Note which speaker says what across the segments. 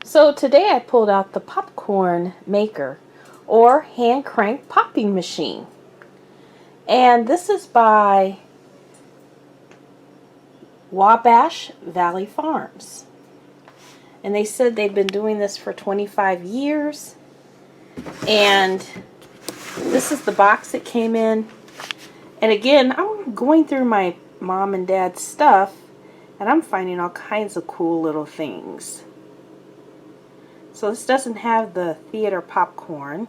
Speaker 1: So today I pulled out the popcorn maker or hand crank popping machine. And this is by Wabash Valley Farms. And they said they've been doing this for 25 years. And this is the box it came in. And again, I'm going through my mom and dad's stuff and I'm finding all kinds of cool little things. So this doesn't have the theater popcorn.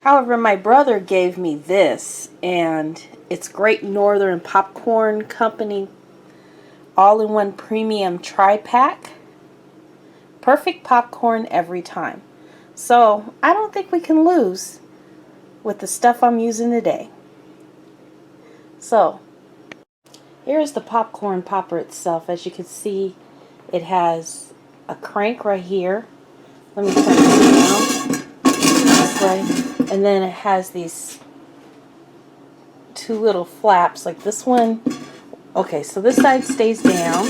Speaker 1: However, my brother gave me this, and it's Great Northern Popcorn Company all-in-one premium tri-pack. Perfect popcorn every time. So I don't think we can lose with the stuff I'm using today. So here's the popcorn popper itself. As you can see, it has a crank right here. Let me turn it down this way. And then it has these two little flaps like this one. Okay, so this side stays down.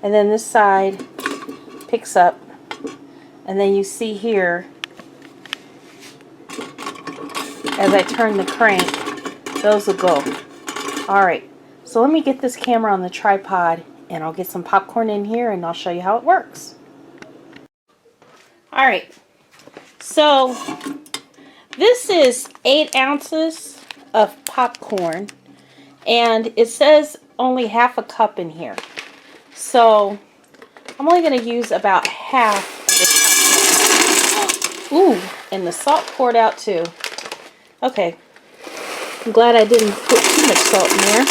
Speaker 1: And then this side picks up. And then you see here, as I turn the crank, those will go. Alright, so let me get this camera on the tripod and I'll get some popcorn in here and I'll show you how it works. Alright, so this is 8 ounces of popcorn and it says only half a cup in here. So I'm only going to use about half of the popcorn. Ooh, and the salt poured out too. Okay, I'm glad I didn't put too much salt in there.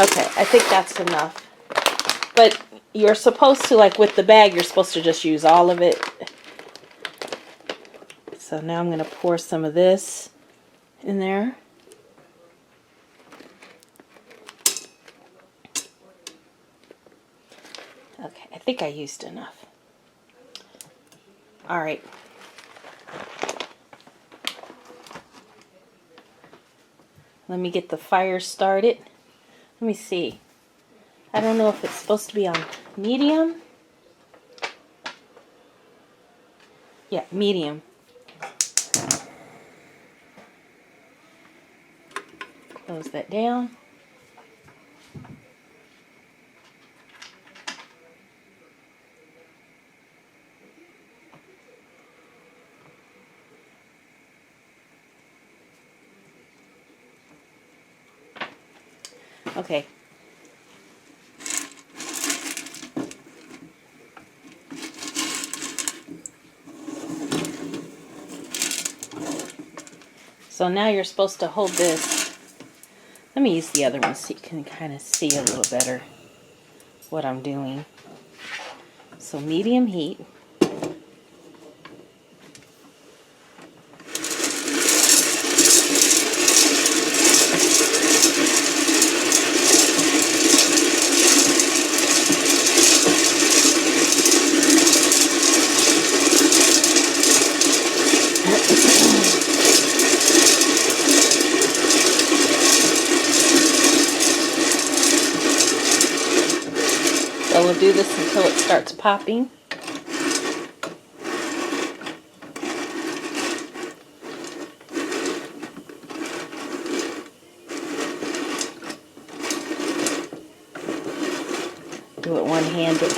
Speaker 1: Okay, I think that's enough. But you're supposed to, like with the bag, you're supposed to just use all of it. So now I'm going to pour some of this in there. Okay, I think I used enough. Alright. Let me get the fire started. Let me see. I don't know if it's supposed to be on medium. Yeah, medium. Close that down. Okay. So now you're supposed to hold this. Let me use the other one so you can kind of see a little better what I'm doing. So medium heat. So we'll do this until it starts popping. Do it one-handed.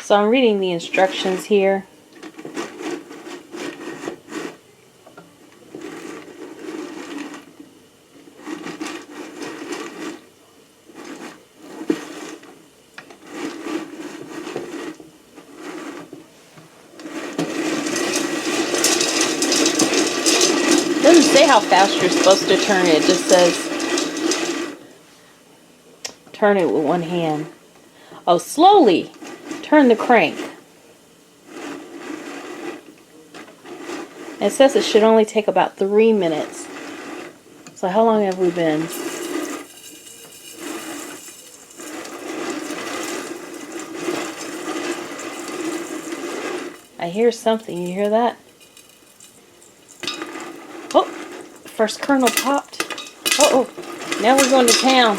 Speaker 1: So I'm reading the instructions here. It doesn't say how fast you're supposed to turn it. It just says turn it with one hand. Oh, slowly turn the crank. And it says it should only take about 3 minutes. So how long have we been? I hear something. You hear that? Oh, first kernel popped. Uh-oh. Now we're going to town.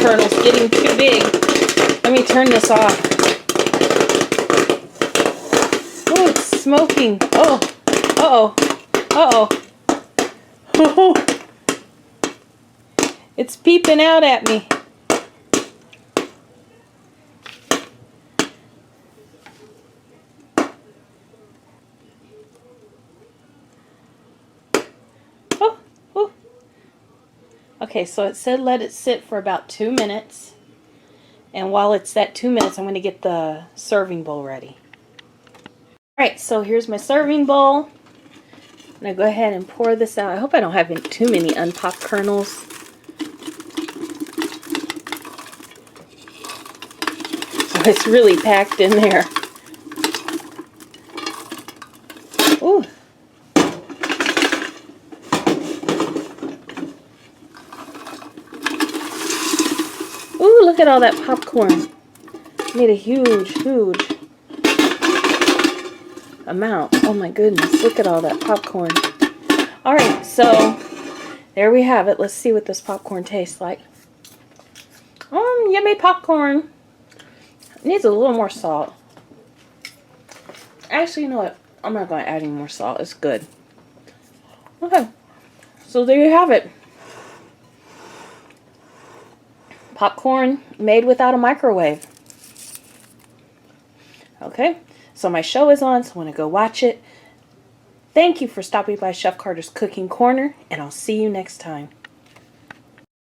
Speaker 1: Kernel's getting too big. Let me turn this off. Oh, it's smoking. Oh, uh-oh, uh-oh. Oh, it's peeping out at me. Oh, oh. Okay, so it said let it sit for about 2 minutes. And while it's at 2 minutes, I'm going to get the serving bowl ready. Alright, so here's my serving bowl. I'm going to go ahead and pour this out. I hope I don't have too many unpopped kernels. Oh, it's really packed in there. Ooh. Ooh, look at all that popcorn. Made a huge, huge amount. Oh my goodness, look at all that popcorn. Alright, so there we have it. Let's see what this popcorn tastes like. Yummy popcorn. It needs a little more salt. Actually, you know what? I'm not going to add any more salt. It's good. Okay, so there you have it. Popcorn made without a microwave. Okay, so my show is on, so I want to go watch it. Thank you for stopping by Chef Carter's Cooking Corner, and I'll see you next time.